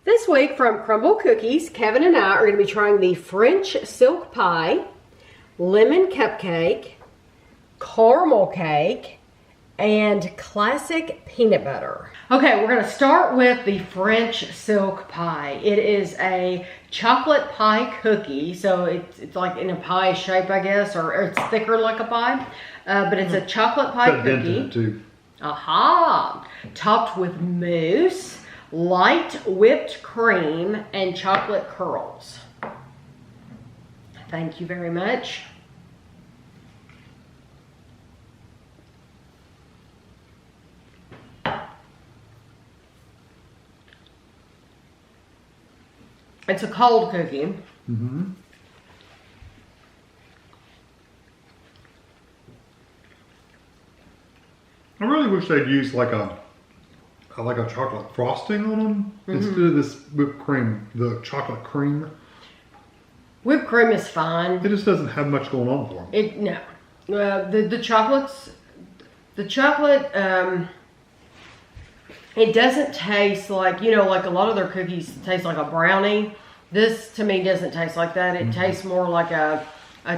This week from Crumbl Cookies, Kevin and I are going to be trying the French silk pie, lemon cupcake, caramel cake, and classic peanut butter. Okay, we're going to start with the French silk pie. It is a chocolate pie cookie, so it's like in a pie shape, I guess, or it's thicker like a pie, but it's a chocolate pie cookie. Too. Aha! Topped with mousse, light whipped cream, and chocolate curls. Thank you very much. It's a cold cookie. Mm-hmm. I really wish they'd use like a chocolate frosting on them instead of this whipped cream, the chocolate cream. Whipped cream is fine. It just doesn't have much going on for them. No. The chocolate, it doesn't taste like, you know, like a lot of their cookies taste like a brownie. This to me doesn't taste like that. It tastes more like a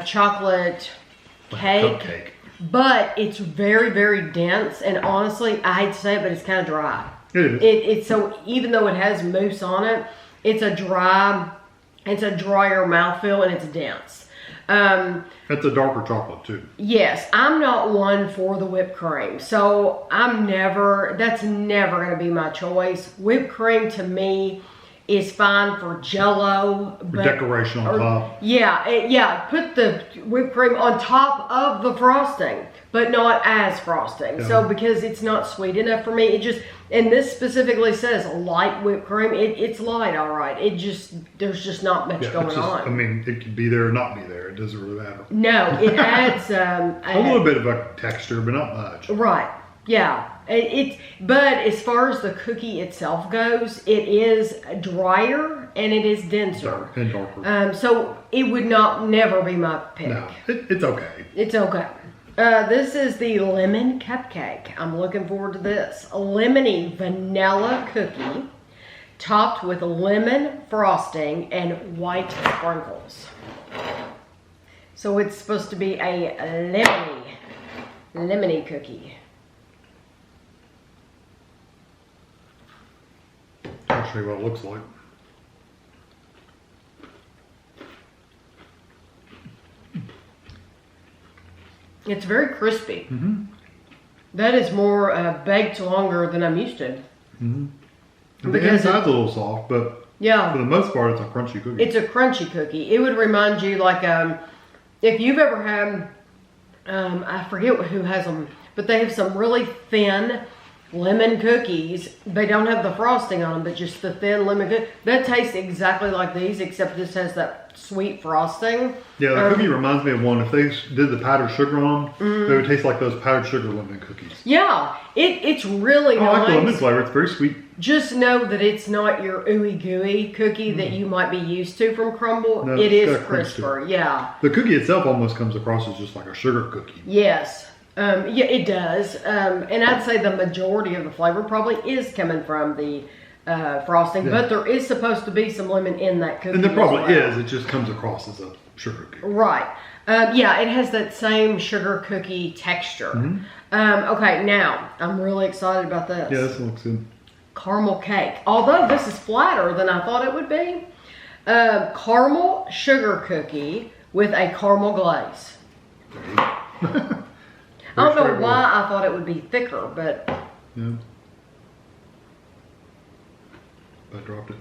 chocolate cake. Cupcake. But it's very, very dense, and honestly, I hate to say it, but it's kind of dry. It is. It's so, even though it has mousse on it, it's a drier mouthfeel, and it's dense. That's a darker chocolate too. Yes, I'm not one for the whipped cream, so that's never going to be my choice. Whipped cream to me is fine for Jell-O. For decoration on top. Yeah, put the whipped cream on top of the frosting, but not as frosting. Yeah. So because it's not sweet enough for me, and this specifically says light whipped cream. It's light, all right. There's just not much going on. I mean, it could be there or not be there. It doesn't really matter. No, it adds a little bit of a texture, but not much. Right. Yeah. But as far as the cookie itself goes, it is drier and it is denser. And darker. So it would never be my pick. No, it's okay. It's okay. This is the Lemon Cupcake. I'm looking forward to this. A lemony vanilla cookie topped with lemon frosting and white sprinkles. So it's supposed to be a lemony cookie. I'll show you what it looks like. It's very crispy. Mm-hmm. That is more baked longer than I'm used to. Mm-hmm. And the inside's a little soft, but yeah, for the most part, it's a crunchy cookie. It's a crunchy cookie. It would remind you like if you've ever had, I forget who has them, but they have some really thin lemon cookies. They don't have the frosting on them, but just the thin lemon cookie. That tastes exactly like these, except this has that sweet frosting. Yeah, the cookie reminds me of one. If they did the powdered sugar on them, they would taste like those powdered sugar lemon cookies. Yeah, it's really nice. I like the lemon flavor. It's very sweet. Just know that it's not your ooey gooey cookie that you might be used to from Crumbl. No, it is crisper, yeah. The cookie itself almost comes across as just like a sugar cookie. Yes. Yeah, it does. And I'd say the majority of the flavor probably is coming from the frosting, but there is supposed to be some lemon in that cookie. And there probably is. It just comes across as a sugar cookie. Right. Yeah, it has that same sugar cookie texture. Okay, now, I'm really excited about this. Yeah, this looks good. Caramel cake. Although this is flatter than I thought it would be. Caramel sugar cookie with a caramel glaze. I don't know why I thought it would be thicker, but... Yeah. I dropped it.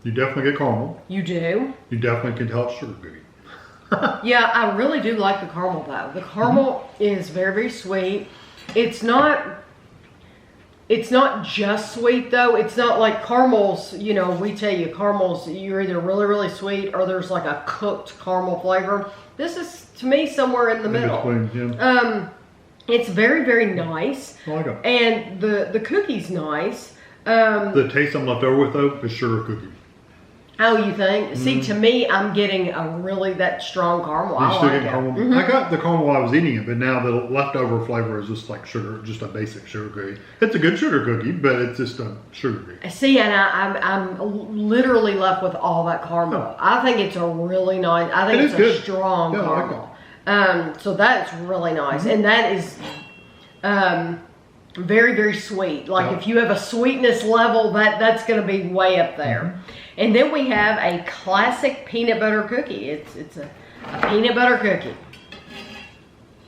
You definitely get caramel. You do? You definitely can tell it's sugar cookie. Yeah, I really do like the caramel though. The caramel is very, very sweet. It's not just sweet though. It's not like caramels, you know, we tell you caramels, you're either really, really sweet or there's like a cooked caramel flavor. This is, to me, somewhere in the middle. Between, yeah. It's very, very nice. I like it. And the cookie's nice. The taste I'm left over with though is sugar cookie. Oh, you think? See, to me, I'm getting that strong caramel. You're I still like getting it. caramel? I got the caramel while I was eating it, but now the leftover flavor is just like sugar, just a basic sugar cookie. It's a good sugar cookie, but it's just a sugar cookie. See, and I'm literally left with all that caramel. Oh. I think it's a really nice. I think it's good. a strong Yeah, I like caramel. So that's really nice, and that is very, very sweet. Like if you have a sweetness level, that's going to be way up there. And then we have a classic peanut butter cookie. It's a peanut butter cookie.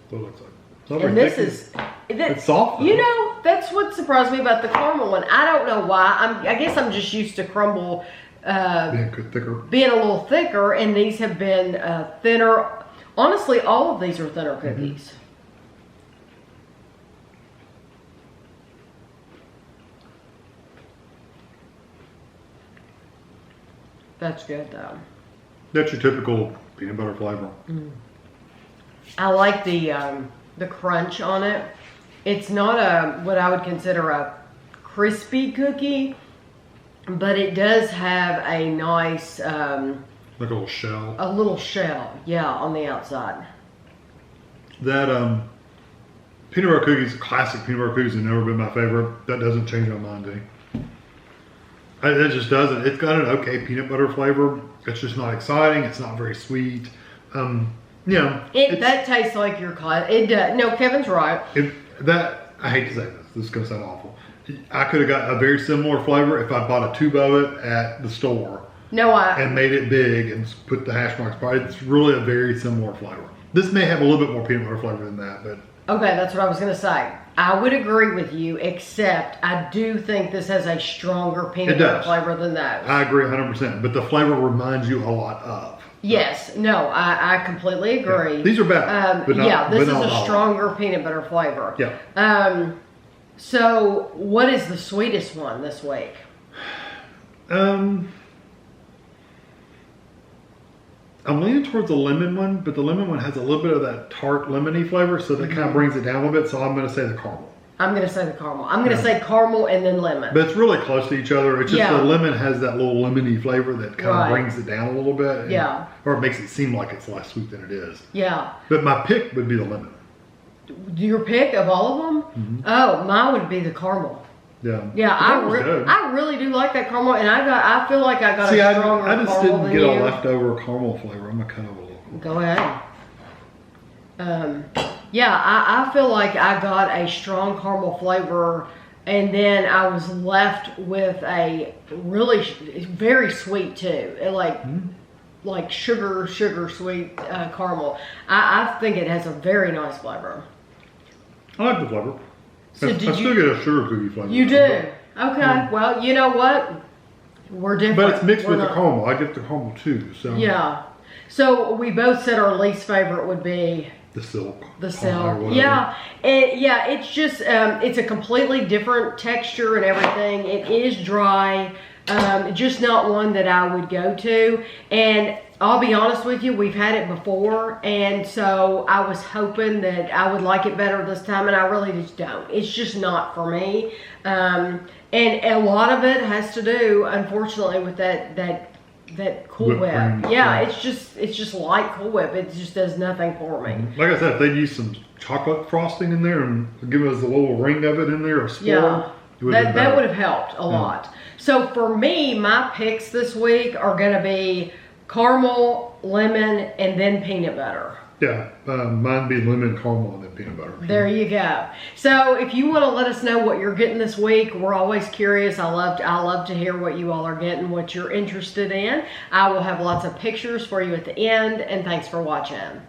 What it looks like. And this is it's soft. You know, that's what surprised me about the caramel one. I don't know why. I guess I'm just used to Crumbl being a little thicker, and these have been thinner. Honestly, all of these are thinner cookies. That's good though. That's your typical peanut butter flavor. I like the crunch on it. It's not what I would consider a crispy cookie, but it does have a nice like a little shell. A little shell, yeah, on the outside. That peanut butter cookies, classic peanut butter cookies, have never been my favorite. That doesn't change my mind, eh? It just doesn't. It's got an okay peanut butter flavor. It's just not exciting. It's not very sweet. Yeah. That tastes like your class. It does. No, Kevin's right. I hate to say this. This is going to sound awful. I could have got a very similar flavor if I bought a tube of it at the store. And made it big and put the hash marks. It's really a very similar flavor. This may have a little bit more peanut butter flavor than that, but. Okay, that's what I was going to say. I would agree with you, except I do think this has a stronger peanut butter flavor than that. I agree 100%, but the flavor reminds you a lot of. Yes, no, I completely agree. Yeah. These are better. This is a stronger peanut butter flavor. Yeah. So, what is the sweetest one this week? I'm leaning towards the lemon one, but the lemon one has a little bit of that tart lemony flavor, so that kind of brings it down a little bit. So I'm going to say the caramel. I'm going to say the caramel. I'm going to say caramel and then lemon. But it's really close to each other. It's just the lemon has that little lemony flavor that kind of brings it down a little bit. Or it makes it seem like it's less sweet than it is. Yeah. But my pick would be the lemon. Your pick of all of them? Oh, mine would be the caramel. Yeah, I really do like that caramel, and I feel like I got a stronger caramel I just didn't get a leftover caramel flavor. I'm a kind of a little. Go ahead. I feel like I got a strong caramel flavor, and then I was left with a really very sweet too, like sugar sweet caramel. I think it has a very nice flavor. I like the flavor. So I still get a sugar cookie flavor. You do? Okay. Well, you know what? We're different. But it's mixed with the caramel. I get the caramel too. So yeah. So we both said our least favorite would be the silk. The silk. Yeah. It's just it's a completely different texture and everything. It is dry. Just not one that I would go to. And I'll be honest with you, we've had it before, and so I was hoping that I would like it better this time, and I really just don't. It's just not for me. And a lot of it has to do, unfortunately, with that Cool Whip. Yeah, it's just like Cool Whip. It just does nothing for me. Like I said, if they'd use some chocolate frosting in there and give us a little ring of it in there, or swirl, that would have helped a lot. So for me, my picks this week are going to be caramel, lemon, and then peanut butter. Yeah, mine be lemon, caramel, and then peanut butter. There you go. So if you want to let us know what you're getting this week, we're always curious. I love to hear what you all are getting, what you're interested in. I will have lots of pictures for you at the end, and thanks for watching.